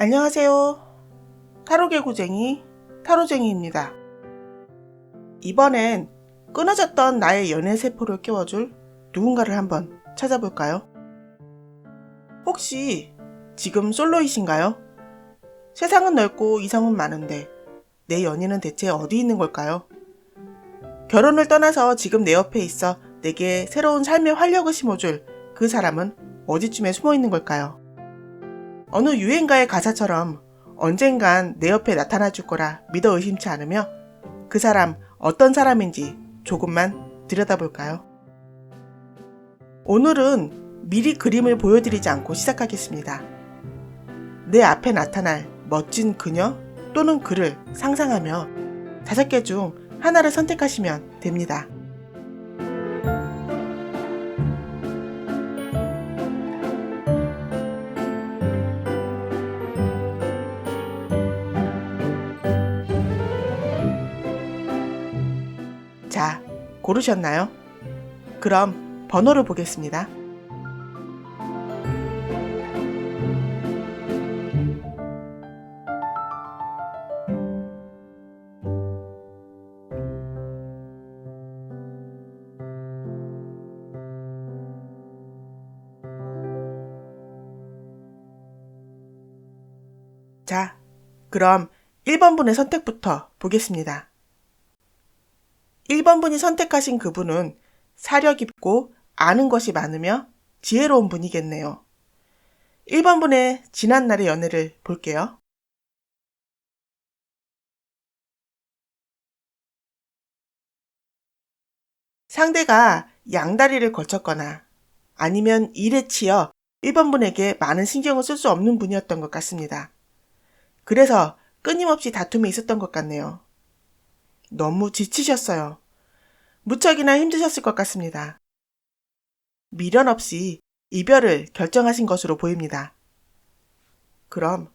안녕하세요. 타로개구쟁이 타로쟁이입니다. 이번엔 끊어졌던 나의 연애세포를 깨워줄 누군가를 한번 찾아볼까요? 혹시 지금 솔로이신가요? 세상은 넓고 이성은 많은데 내 연인은 대체 어디 있는 걸까요? 결혼을 떠나서 지금 내 옆에 있어 내게 새로운 삶의 활력을 심어줄 그 사람은 어디쯤에 숨어 있는 걸까요? 어느 유행가의 가사처럼 언젠간 내 옆에 나타나 줄 거라 믿어 의심치 않으며 그 사람 어떤 사람인지 조금만 들여다볼까요? 오늘은 미리 그림을 보여드리지 않고 시작하겠습니다. 내 앞에 나타날 멋진 그녀 또는 그를 상상하며 5개 중 하나를 선택하시면 됩니다. 자, 고르셨나요? 그럼 번호를 보겠습니다. 자, 그럼 1번 분의 선택부터 보겠습니다. 1번 분이 선택하신 그분은 사려 깊고 아는 것이 많으며 지혜로운 분이겠네요. 1번 분의 지난날의 연애를 볼게요. 상대가 양다리를 걸쳤거나 아니면 일에 치여 1번 분에게 많은 신경을 쓸 수 없는 분이었던 것 같습니다. 그래서 끊임없이 다툼이 있었던 것 같네요. 너무 지치셨어요. 무척이나 힘드셨을 것 같습니다. 미련 없이 이별을 결정하신 것으로 보입니다. 그럼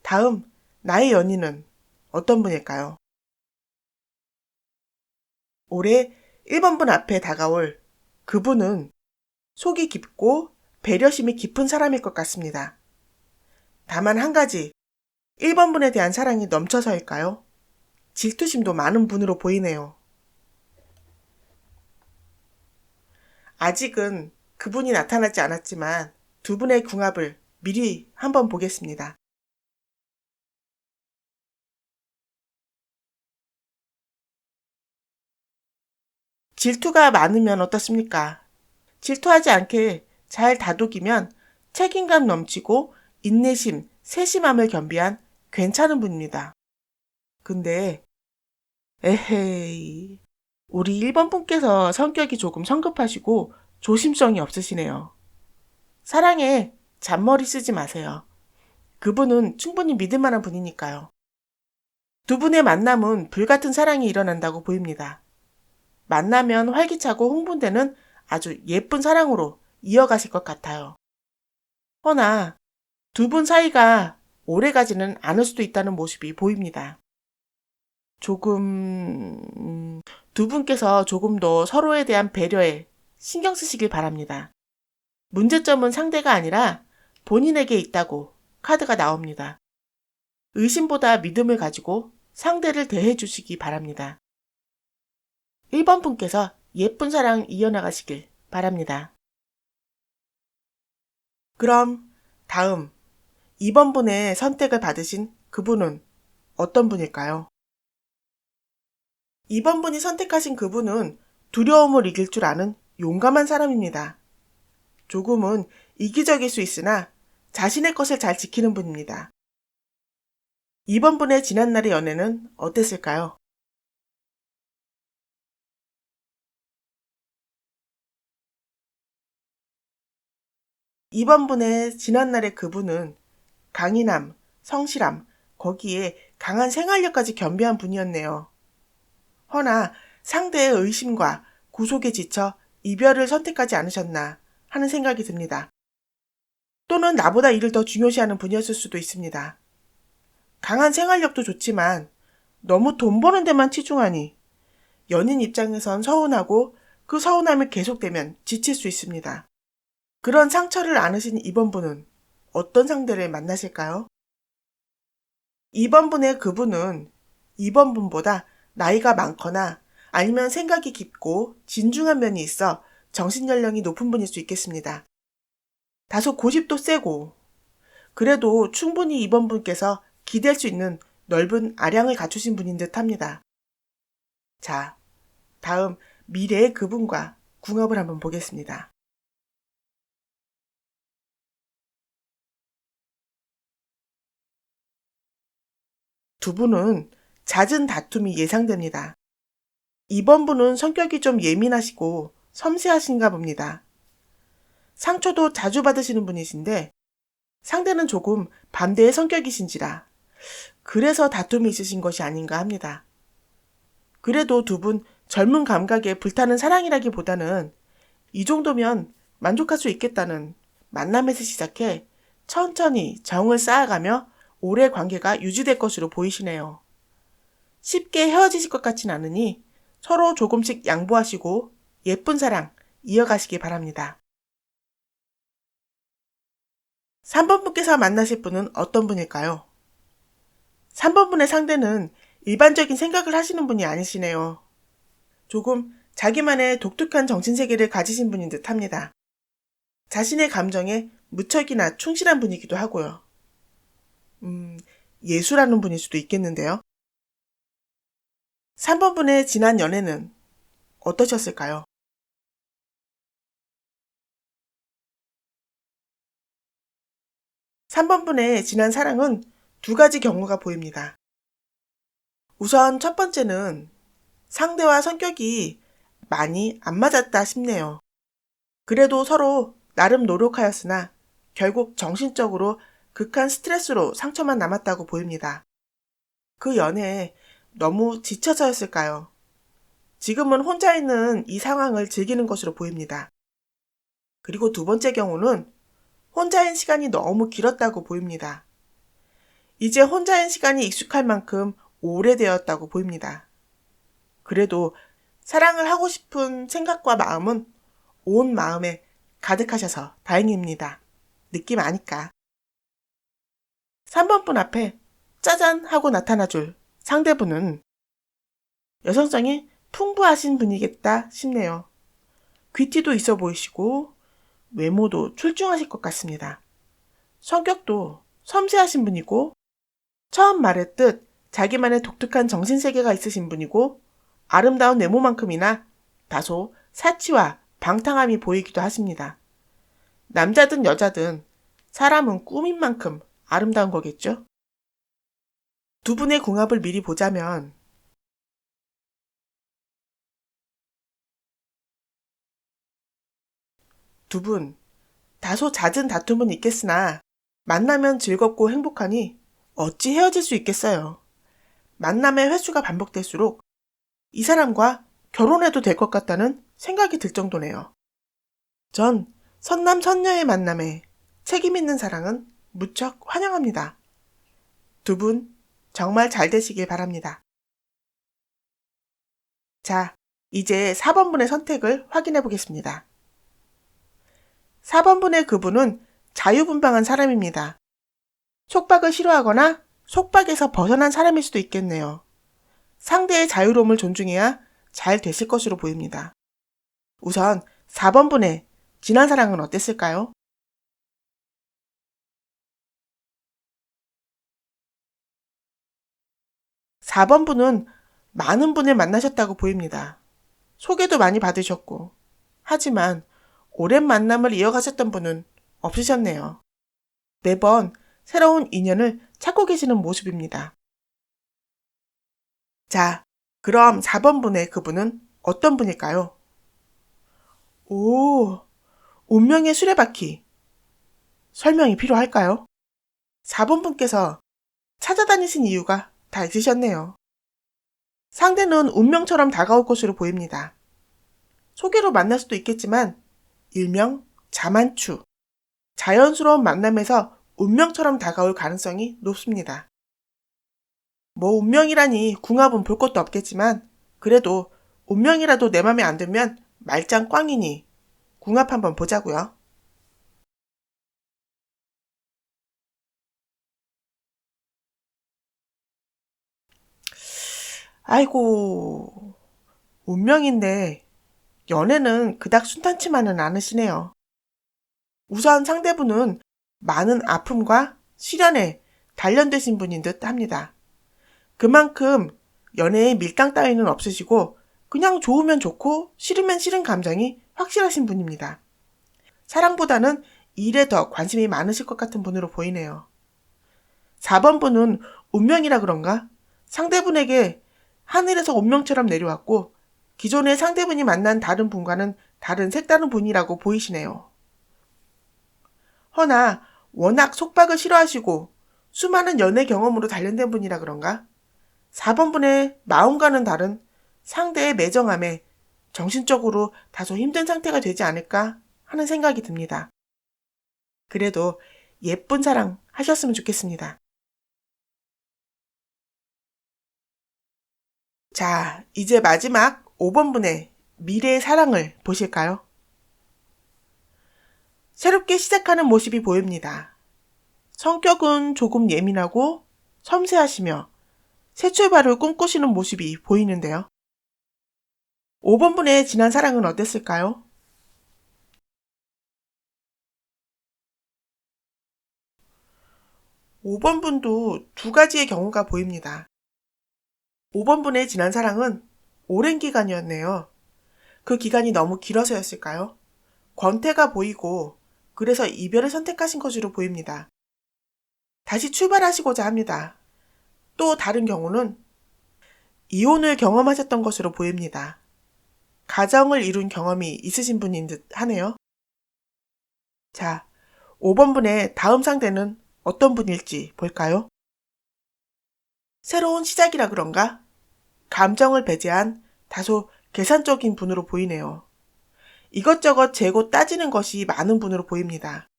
다음 나의 연인은 어떤 분일까요? 올해 1번 분 앞에 다가올 그분은 속이 깊고 배려심이 깊은 사람일 것 같습니다. 다만 한 가지, 1번 분에 대한 사랑이 넘쳐서일까요? 질투심도 많은 분으로 보이네요. 아직은 그분이 나타나지 않았지만 두 분의 궁합을 미리 한번 보겠습니다. 질투가 많으면 어떻습니까? 질투하지 않게 잘 다독이면 책임감 넘치고 인내심, 세심함을 겸비한 괜찮은 분입니다. 근데 에헤이, 우리 1번 분께서 성격이 조금 성급하시고 조심성이 없으시네요. 사랑에 잔머리 쓰지 마세요. 그분은 충분히 믿을 만한 분이니까요. 두 분의 만남은 불같은 사랑이 일어난다고 보입니다. 만나면 활기차고 흥분되는 아주 예쁜 사랑으로 이어가실 것 같아요. 허나 두 분 사이가 오래가지는 않을 수도 있다는 모습이 보입니다. 두 분께서 조금 더 서로에 대한 배려에 신경 쓰시길 바랍니다. 문제점은 상대가 아니라 본인에게 있다고 카드가 나옵니다. 의심보다 믿음을 가지고 상대를 대해 주시기 바랍니다. 1번 분께서 예쁜 사랑 이어나가시길 바랍니다. 그럼 다음 2번 분의 선택을 받으신 그분은 어떤 분일까요? 2번 분이 선택하신 그분은 두려움을 이길 줄 아는 용감한 사람입니다. 조금은 이기적일 수 있으나 자신의 것을 잘 지키는 분입니다. 2번 분의 지난날의 연애는 어땠을까요? 2번 분의 지난날의 그분은 강인함, 성실함, 거기에 강한 생활력까지 겸비한 분이었네요. 허나 상대의 의심과 구속에 지쳐 이별을 선택하지 않으셨나 하는 생각이 듭니다. 또는 나보다 일을 더 중요시하는 분이었을 수도 있습니다. 강한 생활력도 좋지만 너무 돈 버는 데만 치중하니 연인 입장에선 서운하고 그 서운함이 계속되면 지칠 수 있습니다. 그런 상처를 안으신 이번 분은 어떤 상대를 만나실까요? 2번 분의 그분은 2번 분보다 나이가 많거나 아니면 생각이 깊고 진중한 면이 있어 정신연령이 높은 분일 수 있겠습니다. 다소 고집도 세고 그래도 충분히 2번 분께서 기댈 수 있는 넓은 아량을 갖추신 분인 듯 합니다. 자, 다음 미래의 그분과 궁합을 한번 보겠습니다. 두 분은 잦은 다툼이 예상됩니다. 2번 분은 성격이 좀 예민하시고 섬세하신가 봅니다. 상처도 자주 받으시는 분이신데 상대는 조금 반대의 성격이신지라 그래서 다툼이 있으신 것이 아닌가 합니다. 그래도 두 분 젊은 감각에 불타는 사랑이라기보다는 이 정도면 만족할 수 있겠다는 만남에서 시작해 천천히 정을 쌓아가며 오래 관계가 유지될 것으로 보이시네요. 쉽게 헤어지실 것 같진 않으니 서로 조금씩 양보하시고 예쁜 사랑 이어가시기 바랍니다. 3번 분께서 만나실 분은 어떤 분일까요? 3번 분의 상대는 일반적인 생각을 하시는 분이 아니시네요. 조금 자기만의 독특한 정신세계를 가지신 분인 듯 합니다. 자신의 감정에 무척이나 충실한 분이기도 하고요. 예수라는 분일 수도 있겠는데요. 3번 분의 지난 연애는 어떠셨을까요? 3번 분의 지난 사랑은 두 가지 경우가 보입니다. 우선 첫 번째는 상대와 성격이 많이 안 맞았다 싶네요. 그래도 서로 나름 노력하였으나 결국 정신적으로 극한 스트레스로 상처만 남았다고 보입니다. 그 연애에 너무 지쳐서였을까요? 지금은 혼자 있는 이 상황을 즐기는 것으로 보입니다. 그리고 두 번째 경우는 혼자인 시간이 너무 길었다고 보입니다. 이제 혼자인 시간이 익숙할 만큼 오래되었다고 보입니다. 그래도 사랑을 하고 싶은 생각과 마음은 온 마음에 가득하셔서 다행입니다. 느낌 아니까. 3번 분 앞에 짜잔 하고 나타나줄 상대분은 여성성이 풍부하신 분이겠다 싶네요. 귀티도 있어 보이시고 외모도 출중하실 것 같습니다. 성격도 섬세하신 분이고 처음 말했듯 자기만의 독특한 정신세계가 있으신 분이고 아름다운 외모만큼이나 다소 사치와 방탕함이 보이기도 하십니다. 남자든 여자든 사람은 꾸민 만큼 아름다운 거겠죠? 두 분의 궁합을 미리 보자면 두 분 다소 잦은 다툼은 있겠으나 만나면 즐겁고 행복하니 어찌 헤어질 수 있겠어요. 만남의 횟수가 반복될수록 이 사람과 결혼해도 될 것 같다는 생각이 들 정도네요. 전 선남 선녀의 만남에 책임 있는 사랑은 무척 환영합니다. 두 분 정말 잘 되시길 바랍니다. 자, 이제 4번 분의 선택을 확인해 보겠습니다. 4번 분의 그분은 자유분방한 사람입니다. 속박을 싫어하거나 속박에서 벗어난 사람일 수도 있겠네요. 상대의 자유로움을 존중해야 잘 되실 것으로 보입니다. 우선 4번 분의 지난 사랑은 어땠을까요? (4번) 분은 많은 분을 만나셨다고 보입니다. 소개도 많이 받으셨고 하지만 오랜 만남을 이어가셨던 분은 없으셨네요. 매번 새로운 인연을 찾고 계시는 모습입니다. 자, 그럼 4번 분의 그분은 어떤 분일까요? 오, 운명의 수레바퀴. 설명이 필요할까요? 4번 분께서 찾아다니신 이유가 다 있으셨네요. 상대는 운명처럼 다가올 것으로 보입니다. 소개로 만날 수도 있겠지만 일명 자만추, 자연스러운 만남에서 운명처럼 다가올 가능성이 높습니다. 뭐 운명이라니 궁합은 볼 것도 없겠지만 그래도 운명이라도 내 맘에 안 들면 말짱 꽝이니 궁합 한번 보자고요. 아이고, 운명인데 연애는 그닥 순탄치만은 않으시네요. 우선 상대분은 많은 아픔과 시련에 단련되신 분인 듯 합니다. 그만큼 연애에 밀당 따위는 없으시고 그냥 좋으면 좋고 싫으면 싫은 감정이 확실하신 분입니다. 사랑보다는 일에 더 관심이 많으실 것 같은 분으로 보이네요. 4번 분은 운명이라 그런가? 상대분에게 하늘에서 운명처럼 내려왔고 기존의 상대분이 만난 다른 분과는 다른 색다른 분이라고 보이시네요. 허나 워낙 속박을 싫어하시고 수많은 연애 경험으로 단련된 분이라 그런가? 4번 분의 마음과는 다른 상대의 매정함에 정신적으로 다소 힘든 상태가 되지 않을까 하는 생각이 듭니다. 그래도 예쁜 사랑 하셨으면 좋겠습니다. 자, 이제 마지막 5번 분의 미래의 사랑을 보실까요? 새롭게 시작하는 모습이 보입니다. 성격은 조금 예민하고 섬세하시며 새 출발을 꿈꾸시는 모습이 보이는데요. 5번 분의 지난 사랑은 어땠을까요? 5번 분도 두 가지의 경우가 보입니다. 5번 분의 지난 사랑은 오랜 기간이었네요. 그 기간이 너무 길어서였을까요? 권태가 보이고 그래서 이별을 선택하신 것으로 보입니다. 다시 출발하시고자 합니다. 또 다른 경우는 이혼을 경험하셨던 것으로 보입니다. 가정을 이룬 경험이 있으신 분인 듯 하네요. 자, 5번 분의 다음 상대는 어떤 분일지 볼까요? 새로운 시작이라 그런가? 감정을 배제한 다소 계산적인 분으로 보이네요. 이것저것 재고 따지는 것이 많은 분으로 보입니다.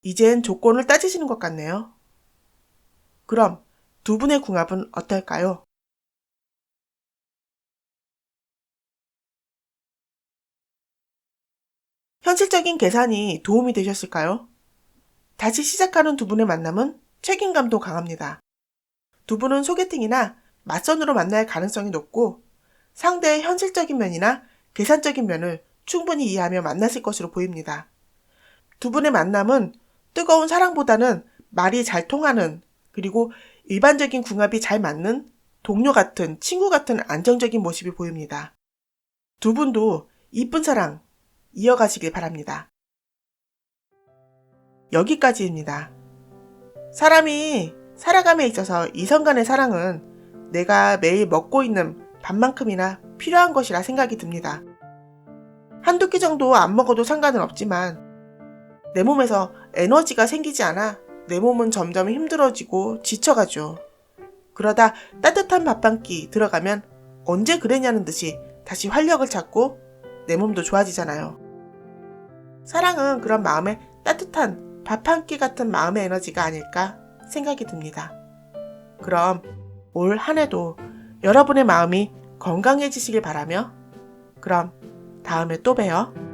이젠 조건을 따지시는 것 같네요. 그럼 두 분의 궁합은 어떨까요? 현실적인 계산이 도움이 되셨을까요? 다시 시작하는 두 분의 만남은 책임감도 강합니다. 두 분은 소개팅이나 맞선으로 만날 가능성이 높고 상대의 현실적인 면이나 계산적인 면을 충분히 이해하며 만났을 것으로 보입니다. 두 분의 만남은 뜨거운 사랑보다는 말이 잘 통하는 그리고 일반적인 궁합이 잘 맞는 동료 같은 친구 같은 안정적인 모습이 보입니다. 두 분도 이쁜 사랑 이어가시길 바랍니다. 여기까지입니다. 사람이 살아감에 있어서 이성 간의 사랑은 내가 매일 먹고 있는 밥만큼이나 필요한 것이라 생각이 듭니다. 한두 끼 정도 안 먹어도 상관은 없지만 내 몸에서 에너지가 생기지 않아 내 몸은 점점 힘들어지고 지쳐가죠. 그러다 따뜻한 밥 한 끼 들어가면 언제 그랬냐는 듯이 다시 활력을 찾고 내 몸도 좋아지잖아요. 사랑은 그런 마음에 따뜻한 밥 한 끼 같은 마음의 에너지가 아닐까 생각이 듭니다. 그럼 올 한 해도 여러분의 마음이 건강해지시길 바라며 그럼 다음에 또 봬요.